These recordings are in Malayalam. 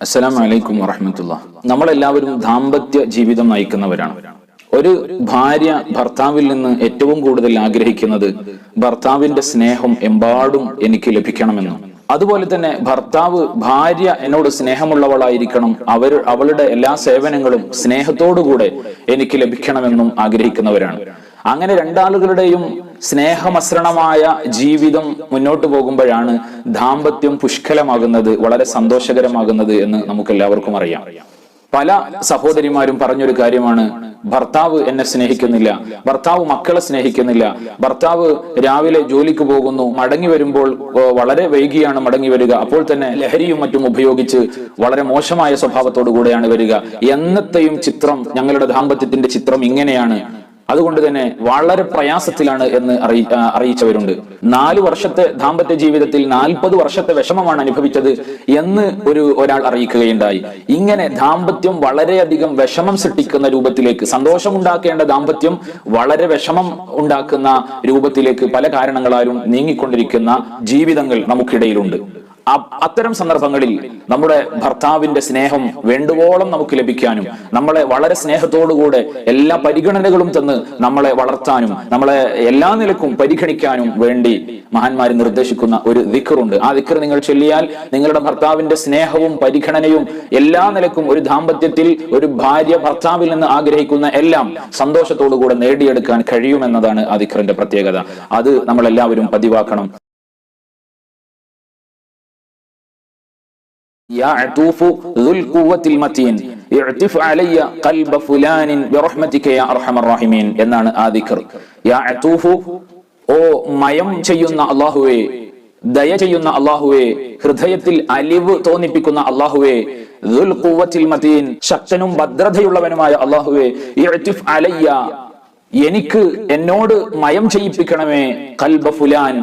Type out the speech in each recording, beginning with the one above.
അസ്സലാമു അലൈക്കും വറഹ്മത്തുള്ളാഹി. നമ്മളെല്ലാവരും ദാമ്പത്യ ജീവിതം നയിക്കുന്നവരാണ്. ഒരു ഭാര്യ ഭർത്താവിൽ നിന്ന് ഏറ്റവും കൂടുതൽ ആഗ്രഹിക്കുന്നത് ഭർത്താവിന്റെ സ്നേഹം എമ്പാടും എനിക്ക് ലഭിക്കണമെന്നും, അതുപോലെ തന്നെ ഭർത്താവ് ഭാര്യ എന്നോട് സ്നേഹമുള്ളവളായിരിക്കണം, അവളുടെ എല്ലാ സേവനങ്ങളും സ്നേഹത്തോടുകൂടെ എനിക്ക് ലഭിക്കണമെന്നും ആഗ്രഹിക്കുന്നവരാണ്. അങ്ങനെ രണ്ടാളുകളുടെയും സ്നേഹമസൃണമായ ജീവിതം മുന്നോട്ട് പോകുമ്പോഴാണ് ദാമ്പത്യം പുഷ്കലമാകുന്നത്, വളരെ സന്തോഷകരമാകുന്നത് എന്ന് നമുക്കെല്ലാവർക്കും അറിയാം. പല സഹോദരിമാരും പറഞ്ഞൊരു കാര്യമാണ്, ഭർത്താവ് എന്നെ സ്നേഹിക്കുന്നില്ല, ഭർത്താവ് മക്കളെ സ്നേഹിക്കുന്നില്ല, ഭർത്താവ് രാവിലെ ജോലിക്ക് പോകുന്നു, മടങ്ങി വരുമ്പോൾ വളരെ വൈകിയാണ് മടങ്ങി വരിക, അപ്പോൾ തന്നെ ലഹരിയും മറ്റും ഉപയോഗിച്ച് വളരെ മോശമായ സ്വഭാവത്തോടു കൂടെയാണ് വരിക. എന്നത്തെയും ചിത്രം, ഞങ്ങളുടെ ദാമ്പത്യത്തിന്റെ ചിത്രം ഇങ്ങനെയാണ്, അതുകൊണ്ട് തന്നെ വളരെ പ്രയാസത്തിലാണ് എന്ന് അറിയിച്ചവരുണ്ട്. 4 വർഷത്തെ ദാമ്പത്യ ജീവിതത്തിൽ 40 വർഷത്തെ വിഷമമാണ് അനുഭവിച്ചത് എന്ന് ഒരാൾ അറിയിക്കുകയുണ്ടായി. ഇങ്ങനെ ദാമ്പത്യം വളരെയധികം വിഷമം സൃഷ്ടിക്കുന്ന രൂപത്തിലേക്ക്, സന്തോഷമുണ്ടാക്കേണ്ട ദാമ്പത്യം വളരെ വിഷമം ഉണ്ടാക്കുന്ന രൂപത്തിലേക്ക് പല കാരണങ്ങളാലും നീങ്ങിക്കൊണ്ടിരിക്കുന്ന ജീവിതങ്ങൾ നമുക്കിടയിലുണ്ട്. അത്തരം സന്ദർഭങ്ങളിൽ നമ്മുടെ ഭർത്താവിന്റെ സ്നേഹം വേണ്ടുവോളം നമുക്ക് ലഭിക്കാനും, നമ്മളെ വളരെ സ്നേഹത്തോടുകൂടെ എല്ലാ പരിഗണനകളും തന്ന് നമ്മളെ വളർത്താനും, നമ്മളെ എല്ലാ നിലക്കും പരിഗണിക്കാനും വേണ്ടി മഹാന്മാര് നിർദ്ദേശിക്കുന്ന ഒരു ദിക്റുണ്ട്. ആ ദിക്ർ നിങ്ങൾ ചൊല്ലിയാൽ നിങ്ങളുടെ ഭർത്താവിന്റെ സ്നേഹവും പരിഗണനയും എല്ലാ നിലക്കും ഒരു ദാമ്പത്യത്തിൽ ഒരു ഭാര്യ ഭർത്താവിൽ നിന്ന് ആഗ്രഹിക്കുന്ന എല്ലാം സന്തോഷത്തോടുകൂടെ നേടിയെടുക്കാൻ കഴിയുമെന്നതാണ് ആ ദിക്റിന്റെ പ്രത്യേകത. അത് നമ്മൾ എല്ലാവരും പതിവാക്കണം. യാ അതൂഫു ദുൽ ഖുവ്വത്തിൽ മതീൻ ഇഅ്തിഫ് അലയ്യ ഖൽബ ഫുലാനിൻ ബിറഹ്മതിക യാ അർഹമർ റഹീമീൻ എന്നാണ് ആ ദിക്ർ. യാ അതൂഫു, ഓ മയം ചെയ്യുന്ന അല്ലാഹുവേ, ദയ ചെയ്യുന്ന അല്ലാഹുവേ, ഹൃദയത്തിൽ അലിവ് തോന്നിപ്പിക്കുന്ന അല്ലാഹുവേ, ദുൽ ഖുവ്വത്തിൽ മതീൻ, ശക്തനും ഭദ്രതയുള്ളവനുമായ അല്ലാഹുവേ, ഇഅ്തിഫ് അലയ്യ, എനിക്ക് എന്നോട് മയം ചെയ്യിപ്പിക്കണമേ, ഖൽബ ഫുലാൻ,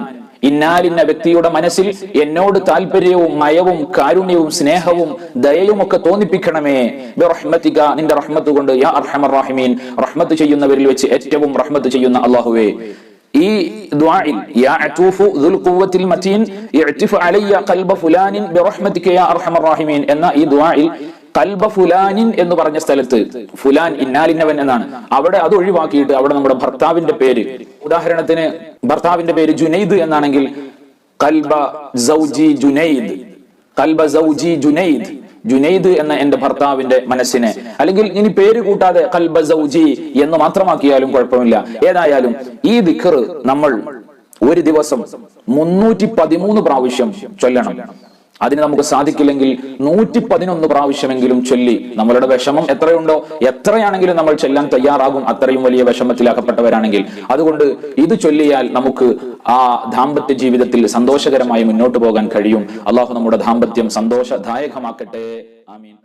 ഇന്നാലിന്ന വ്യക്തിയുടെ മനസ്സിൽ എന്നോട് താല്പര്യവും മയവും കാരുണ്യവും സ്നേഹവും ദയയും ഒക്കെ തോന്നിപ്പിക്കണമേ, ബിറഹ്മതിക, നിന്റെ റഹ്മത്ത് കൊണ്ട്, യാ അർഹമർ റഹീമീൻ, റഹ്മത്ത് ചെയ്യുന്നവരിൽ വെച്ച് ഏറ്റവും റഹ്മത്ത് ചെയ്യുന്ന അല്ലാഹുവേ. ഈ ദുആഇൽ യാ അതൂഫു ദുൽ ഖുവ്വത്തിൽ മതീൻ ഇഅ്തിഫ് അലയ്യ ഖൽബ ഫുലാനിൻ ബിറഹ്മതിക യാ അർഹമർ റഹീമീൻ എന്ന ഈ ദുആഇൽ ഖൽബ ഫുലാനിൻ എന്ന് പറഞ്ഞ സ്ഥലത്ത് ഫുലാൻ ഇന്നാലിന്നവൻ എന്നാണ്, അവിടെ അത് ഒഴിവാക്കിയിട്ട് അവിടെ നമ്മുടെ ഭർത്താവിന്റെ പേര്, ഉദാഹരണത്തിന് ഭർത്താവിന്റെ പേര് ജുനൈദ് എന്നാണെങ്കിൽ ഖൽബ സൗജി ജുനൈദ്, ഖൽബ സൗജി ജുനൈദ്, ജുനൈദ് എന്ന എന്റെ ഭർത്താവിന്റെ മനസ്സിനെ, അല്ലെങ്കിൽ ഇനി പേര് കൂട്ടാതെ ഖൽബ സൗജി എന്ന് മാത്രമാക്കിയാലും കുഴപ്പമില്ല. ഏതായാലും ഈ ദിക്ർ നമ്മൾ ഒരു ദിവസം 313 പ്രാവശ്യം ചൊല്ലണം. അതിന് നമുക്ക് സാധിക്കില്ലെങ്കിൽ 111 പ്രാവശ്യമെങ്കിലും ചൊല്ലി നമ്മളുടെ വിഷമം എത്രയുണ്ടോ, എത്രയാണെങ്കിലും നമ്മൾ ചെല്ലാൻ തയ്യാറാകും, അത്രയും വലിയ വിഷമത്തിലാക്കപ്പെട്ടവരാണെങ്കിൽ. അതുകൊണ്ട് ഇത് ചൊല്ലിയാൽ നമുക്ക് ആ ദാമ്പത്യ ജീവിതത്തിൽ സന്തോഷകരമായി മുന്നോട്ട് പോകാൻ കഴിയും. അള്ളാഹു നമ്മുടെ ദാമ്പത്യം സന്തോഷദായകമാക്കട്ടെ. ആമീൻ.